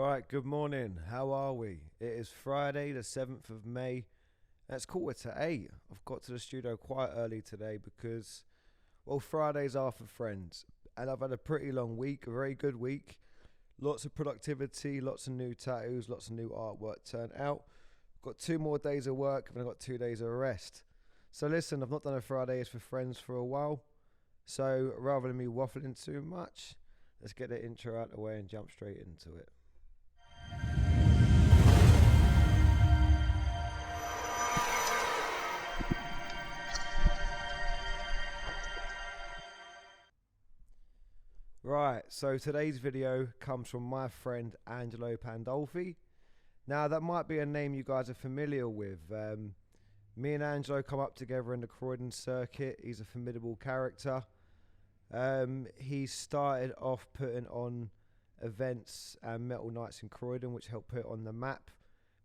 Right, good morning. How are we? It is Friday, the 7th of May. And it's 7:45. I've got to the studio quite early today because, well, Fridays are for friends. And I've had a pretty long week, a very good week. Lots of productivity, lots of new tattoos, lots of new artwork turned out. Got 2 more days of work and I've got 2 days of rest. So listen, I've not done a Fridays for friends for a while. So rather than me waffling too much, let's get the intro out of the way and jump straight into it. Right, so today's video comes from my friend Angelo Pandolfi. Now that might be a name you guys are familiar with. Me and Angelo come up together in the Croydon circuit. He's a formidable character. He started off putting on events and metal nights in Croydon, which helped put it on the map,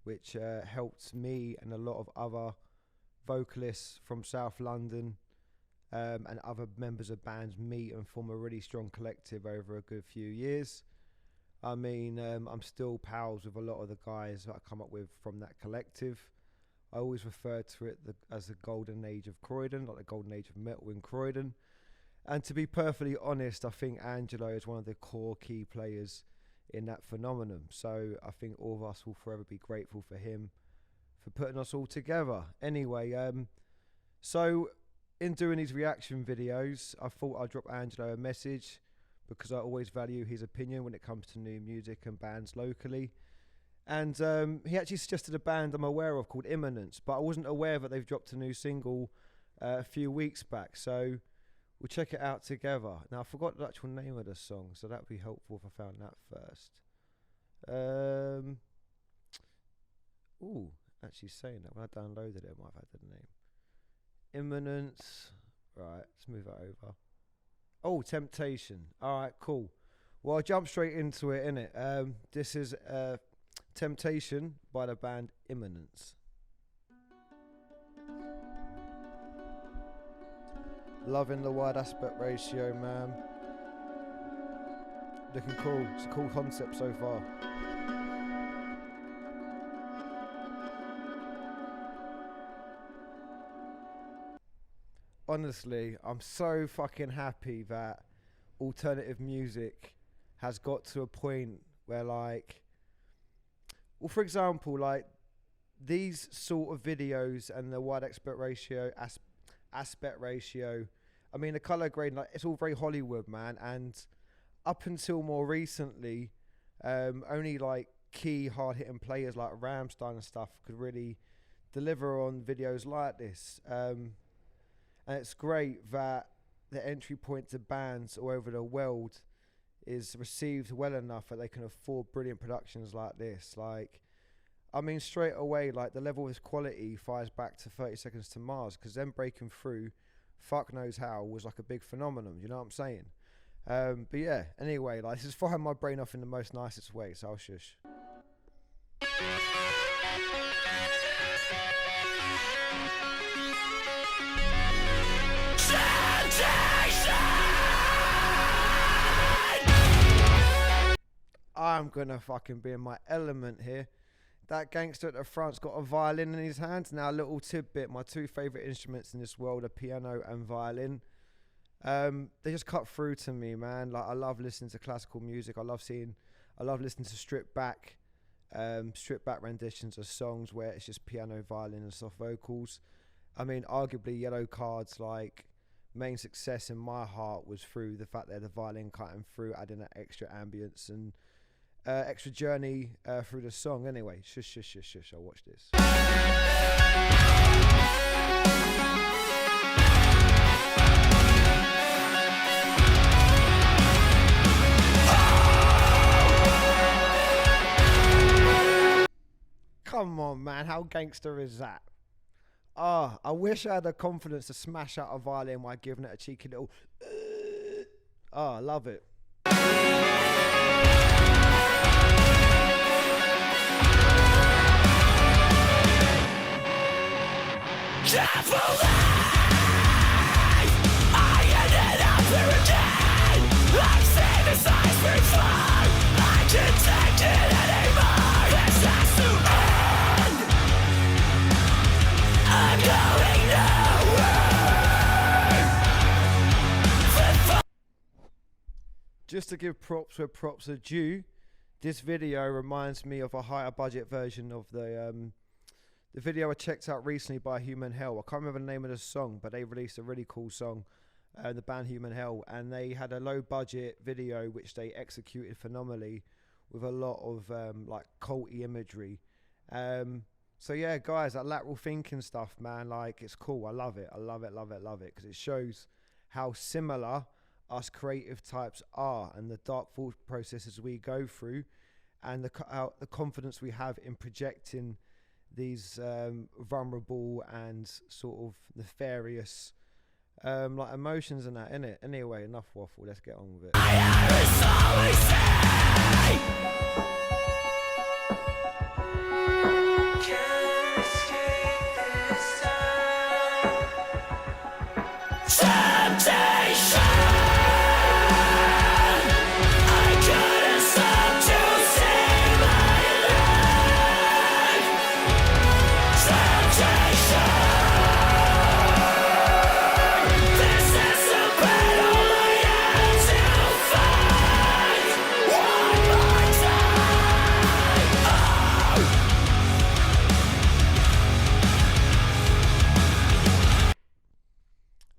which helped me and a lot of other vocalists from South London and other members of bands meet and form a really strong collective over a good few years. I mean, I'm still pals with a lot of the guys that I come up with from that collective. I always refer to it as the golden age of Croydon, like the golden age of metal in Croydon. And to be perfectly honest, I think Angelo is one of the core key players in that phenomenon. So I think all of us will forever be grateful for him for putting us all together. Anyway, so in doing these reaction videos, I thought I'd drop Angelo a message because I always value his opinion when it comes to new music and bands locally. And he actually suggested a band I'm aware of called Imminence, but I wasn't aware that they've dropped a new single a few weeks back. So we'll check it out together. Now, I forgot the actual name of the song, so that would be helpful if I found that first. Ooh, actually saying that, when I downloaded it, I might have had the name. Imminence. Right, let's move that over. Oh, Temptation. Alright, cool. Well, I'll jump straight into it, innit? This is Temptation by the band Imminence. Loving the wide aspect ratio, man. Looking cool. It's a cool concept so far. Honestly, I'm so fucking happy that alternative music has got to a point where, like, well, for example, like these sort of videos and the wide aspect ratio, I mean, the color grade, like, it's all very Hollywood, man. And up until more recently, only like key hard hitting players like Rammstein and stuff could really deliver on videos like this. And it's great that the entry point to bands all over the world is received well enough that they can afford brilliant productions like this. Like, I mean, straight away, like, the level of this quality fires back to 30 Seconds to Mars, because them breaking through, fuck knows how, was like a big phenomenon, you know what I'm saying? But yeah, anyway, like, this is firing my brain off in the most nicest way, so I'll shush. I'm gonna fucking be in my element here. That gangster at the front's got a violin in his hands. Now, a little tidbit, my 2 favourite instruments in this world are piano and violin. They just cut through to me, man. Like, I love listening to classical music. I love listening to stripped back renditions of songs where it's just piano, violin and soft vocals. I mean, arguably Yellow Card's like main success in my heart was through the fact that the violin cutting through, adding that extra ambience and extra journey through the song. Anyway, shush, I'll watch this. Come on, man, how gangster is that? Ah, I wish I had the confidence to smash out a violin while giving it a cheeky little I love it. I ended up here again. I see the signs before. I can take it. Just to give props where props are due, this video reminds me of a higher budget version of the video I checked out recently by Human Hell. I can't remember the name of the song, but they released a really cool song, the band Human Hell, and they had a low budget video which they executed phenomenally with a lot of like culty imagery. So yeah, guys, that lateral thinking stuff, man, like, it's cool. I love it. I love it, love it, love it, because it shows how similar us creative types are, and the dark thought processes we go through, and the confidence we have in projecting these vulnerable and sort of nefarious like emotions and that, innit? Anyway, enough waffle, let's get on with it.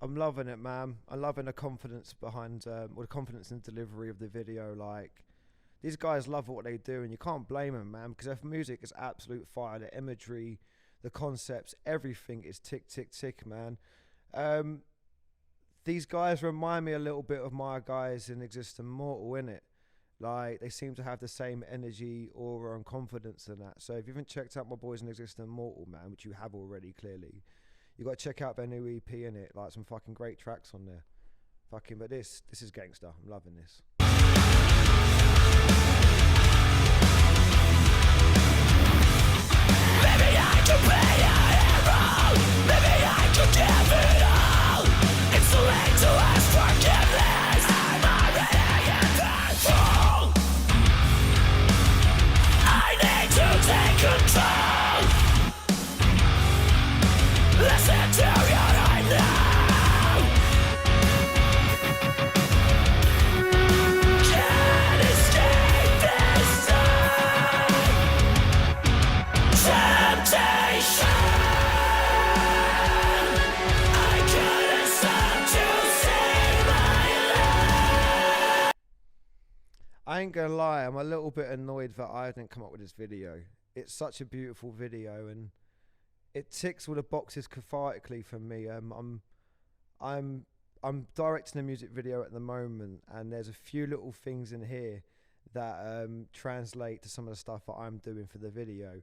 I'm loving it, man. I'm loving the confidence behind, or the confidence in delivery of the video. Like, these guys love what they do, and you can't blame them, man, because their music is absolute fire. The imagery, the concepts, everything is tick, tick, tick, man. These guys remind me a little bit of my guys in Existing Mortal, innit? Like, they seem to have the same energy, aura, and confidence in that. So if you haven't checked out my boys in Existing Mortal, man, which you have already, clearly, you got to check out their new EP, in it, like some fucking great tracks on there. Fucking, but this is gangster. I'm loving this. Maybe I could be a hero. Maybe I could give it all. It's too late to ask forgiveness. I'm already in control. I need to take control. Listen to what I know. Can't escape this time. Temptation. I couldn't stop to save my life. I ain't gonna lie, I'm a little bit annoyed that I didn't come up with this video. It's such a beautiful video, and it ticks all the boxes cathartically for me. I'm directing a music video at the moment, and there's a few little things in here that translate to some of the stuff that I'm doing for the video.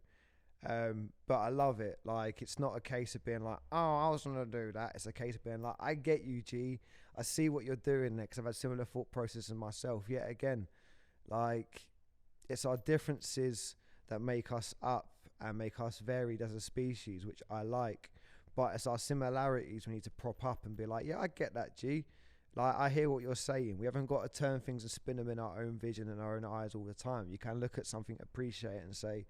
But I love it. Like, it's not a case of being like, oh, I was gonna do that. It's a case of being like, I get you, G. I see what you're doing there, because I've had similar thought processes myself. Yet again, like, it's our differences that make us up and make us varied as a species, which I like. But it's our similarities we need to prop up and be like, yeah, I get that, G. Like, I hear what you're saying. We haven't got to turn things and spin them in our own vision and our own eyes all the time. You can look at something, appreciate it, and say,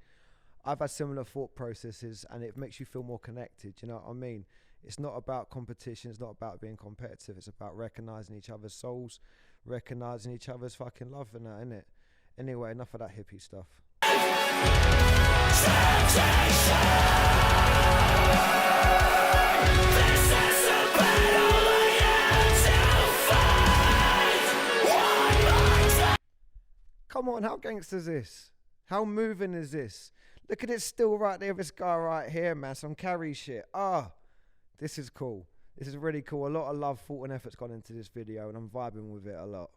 I've had similar thought processes, and it makes you feel more connected. You know what I mean? It's not about competition. It's not about being competitive. It's about recognizing each other's souls, recognizing each other's fucking love and that, innit? Anyway, enough of that hippie stuff. Come on, how gangster is this? How moving is this? Look at it still right there, this guy right here, man. Some carry shit. This is cool. This is really cool. A lot of love, thought, and effort's gone into this video, and I'm vibing with it a lot.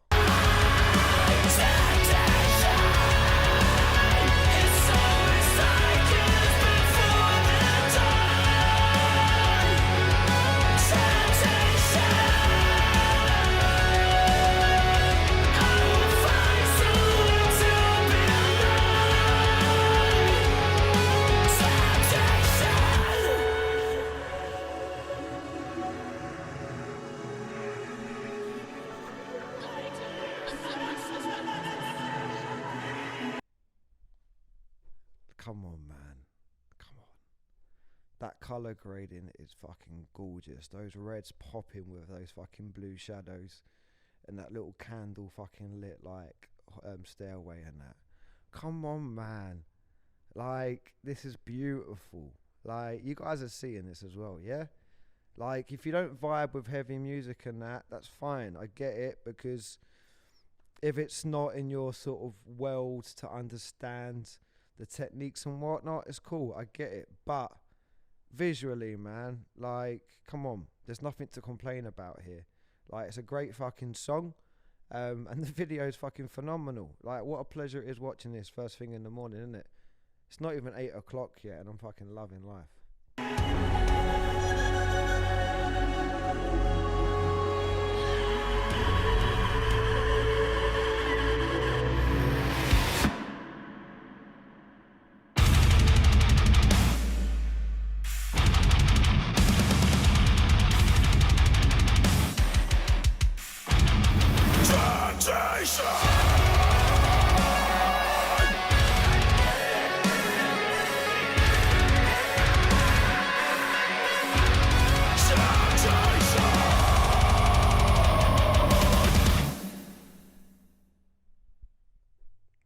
Come on, man. Come on. That colour grading is fucking gorgeous. Those reds popping with those fucking blue shadows. and that little candle fucking lit like stairway and that. Come on, man. Like, this is beautiful. Like, you guys are seeing this as well, yeah? Like, if you don't vibe with heavy music and that, that's fine. I get it, because if it's not in your sort of world to understand the techniques and whatnot, it's cool. I get it. But visually, man, like, come on. There's nothing to complain about here. Like, it's a great fucking song. And the video is fucking phenomenal. Like, what a pleasure it is watching this first thing in the morning, isn't it? It's not even 8 o'clock yet, and I'm fucking loving life.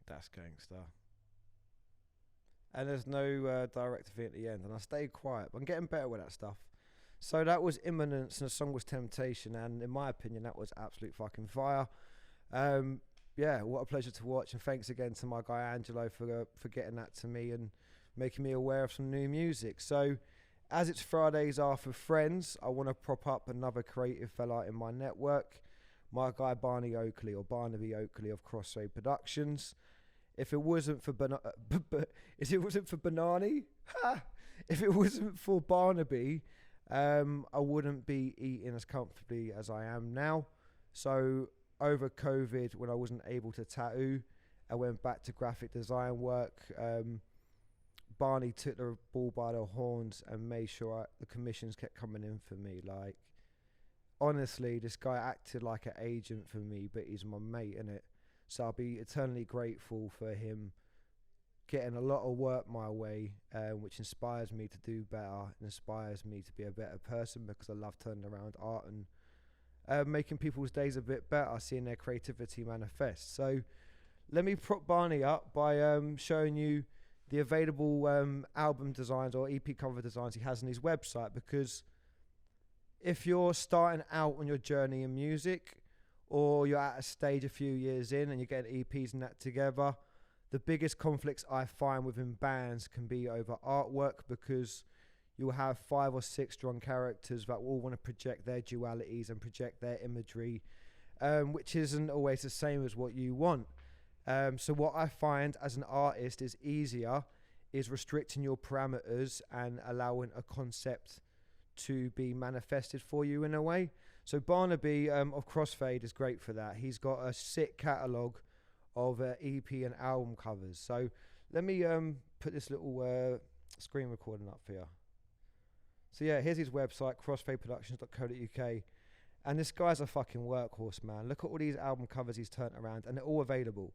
That's gangster. And there's no direct V at the end, and I stayed quiet, but I'm getting better with that stuff. So that was Imminence, and the song was Temptation, and in my opinion that was absolute fucking fire. Yeah, what a pleasure to watch, and thanks again to my guy Angelo for getting that to me and making me aware of some new music. So as it's Fridays are for friends, I want to prop up another creative fella in my network, my guy Barney Oakley, or Barnaby Oakley of Crossfade Productions. If it wasn't for if it wasn't for Banani, if it wasn't for Barnaby, I wouldn't be eating as comfortably as I am now. So over COVID, when I wasn't able to tattoo, I went back to graphic design work. Barney took the ball by the horns and made sure the commissions kept coming in for me. Like, honestly, this guy acted like an agent for me, but he's my mate, innit? So I'll be eternally grateful for him getting a lot of work my way, which inspires me to do better, and inspires me to be a better person, because I love turning around art and making people's days a bit better, seeing their creativity manifest. So let me prop Barney up by showing you the available album designs or EP cover designs he has on his website, because if you're starting out on your journey in music, or you're at a stage a few years in and you're getting EPs and that together, the biggest conflicts I find within bands can be over artwork, because you'll have 5 or 6 strong characters that all want to project their dualities and project their imagery, which isn't always the same as what you want. So what I find as an artist is easier is restricting your parameters and allowing a concept to be manifested for you in a way. So Barnaby of Crossfade is great for that. He's got a sick catalogue of EP and album covers. So let me put this little screen recording up for you. So yeah, here's his website, crossfadeproductions.co.uk. And this guy's a fucking workhorse, man. Look at all these album covers he's turned around, and they're all available.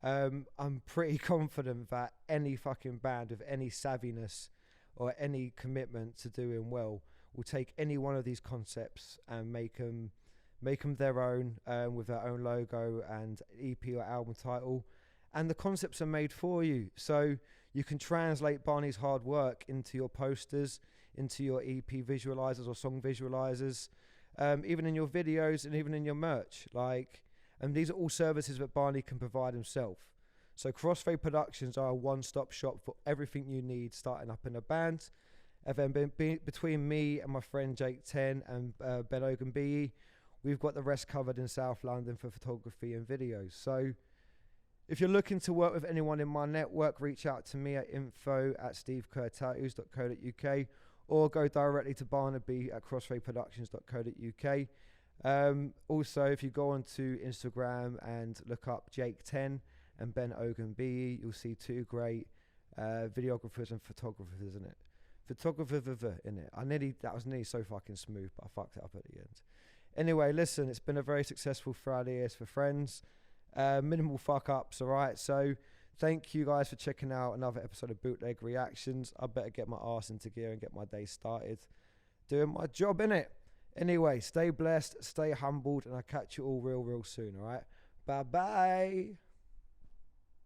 I'm pretty confident that any fucking band with any savviness or any commitment to doing well will take any one of these concepts and make them their own, with their own logo and EP or album title. And the concepts are made for you. So you can translate Barney's hard work into your posters, into your EP visualizers or song visualizers, even in your videos and even in your merch. And these are all services that Barney can provide himself. So Crossfade Productions are a one-stop shop for everything you need starting up in a band. And then between me and my friend Jake 10 and Ben Ogunbiyi, we've got the rest covered in South London for photography and videos. So if you're looking to work with anyone in my network, reach out to me at info@stevekerrtattoos.co.uk, or go directly to Barnaby at crossfadeproductions.co.uk. Also, if you go onto Instagram and look up Jake 10 and Ben Ogunbiyi, you'll see 2 great videographers and photographers in it. Photographer in it. That was nearly so fucking smooth, but I fucked it up at the end. Anyway, listen, it's been a very successful Friday as for friends. Minimal fuck ups, alright? So thank you guys for checking out another episode of Bootleg Reactions. I better get my arse into gear and get my day started doing my job, innit? Anyway, stay blessed, stay humbled, and I'll catch you all real soon, alright? Bye-bye.